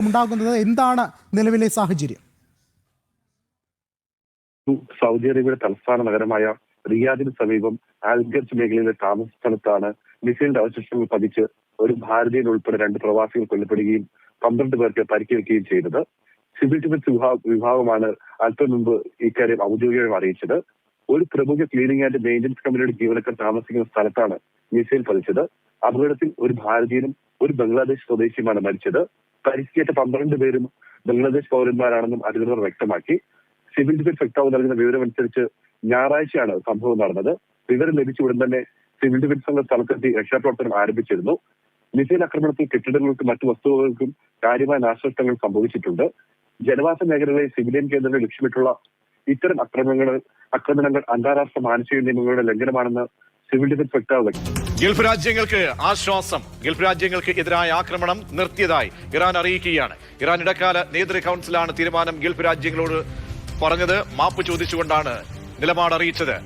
ഉണ്ടാകുന്നത്. എന്താണ് നിലവിലെ സാഹചര്യം? സൗദി അറേബ്യയുടെ തലസ്ഥാന നഗരമായ റിയാദിന് സമീപം ആൽഗർജ് മേഖലയിലെ താമസ സ്ഥലത്താണ് മിസൈലിന്റെ അവശിഷ്ടങ്ങൾ പതിച്ച് ഒരു ഭാരതീയൻ ഉൾപ്പെടെ 2 പ്രവാസികൾ കൊല്ലപ്പെടുകയും 12 പേർക്ക് പരിക്കേൽക്കുകയും ചെയ്തത്. സിവിൽ ഡിഫൻസ് വിഭാഗമാണ് അല്പം മുമ്പ് ഇക്കാര്യം ഔദ്യോഗികമായി അറിയിച്ചത്. ഒരു പ്രമുഖ ക്ലീനിംഗ് ആൻഡ് മെയിന്റനൻസ് കമ്പനിയുടെ ജീവനക്കാർ താമസിക്കുന്ന സ്ഥലത്താണ് മിസൈൽ പതിച്ചത്. അപകടത്തിൽ ഒരു ഭാരതീയനും ഒരു ബംഗ്ലാദേശ് സ്വദേശിയുമാണ് മരിച്ചത്. പരിക്കേറ്റ 12 പേരും ബംഗ്ലാദേശ് പൗരന്മാരാണെന്നും അധികൃതർ വ്യക്തമാക്കി. സിവിൽ ഡിഫൻസ് വക്താവ് നൽകുന്ന വിവരമനുസരിച്ച് ഞായറാഴ്ചയാണ് സംഭവം നടന്നത്. വിവരം ലഭിച്ച ഉടൻ തന്നെ സിവിൽ ഡിഫൻസ് സംഘം സ്ഥലത്തെത്തി രക്ഷാപ്രവർത്തനം ആരംഭിച്ചിരുന്നു. മിസൈൽ ആക്രമണത്തിൽ കെട്ടിടങ്ങൾക്കും മറ്റു വസ്തുവകൾക്കും കാര്യമായ നാശനഷ്ടങ്ങൾ സംഭവിച്ചിട്ടുണ്ട്. ജനവാസ മേഖലകളിലെ സിവിലിയൻ കേന്ദ്രങ്ങൾ ലക്ഷ്യമിട്ടുള്ള ഇത്തരം ആക്രമണങ്ങൾ അന്താരാഷ്ട്ര മാനുഷിക നിയമങ്ങളുടെ ലംഘനമാണെന്ന് സിവിൽ ഡിഫൻസ് വക്താവ് ഗൾഫ് രാജ്യങ്ങൾക്ക് ആശ്വാസം. ഗൾഫ് രാജ്യങ്ങൾക്ക് എതിരായ ആക്രമണം നിർത്തിയതായി ഇറാൻ അറിയിക്കുകയാണ്. ഇറാൻ ഇടക്കാല നേതൃ കൗൺസിലാണ് തീരുമാനം ഗൾഫ് രാജ്യങ്ങളോട് പറഞ്ഞത്. മാപ്പ് ചോദിച്ചുകൊണ്ടാണ് നിലപാട് അറിയിച്ചത്.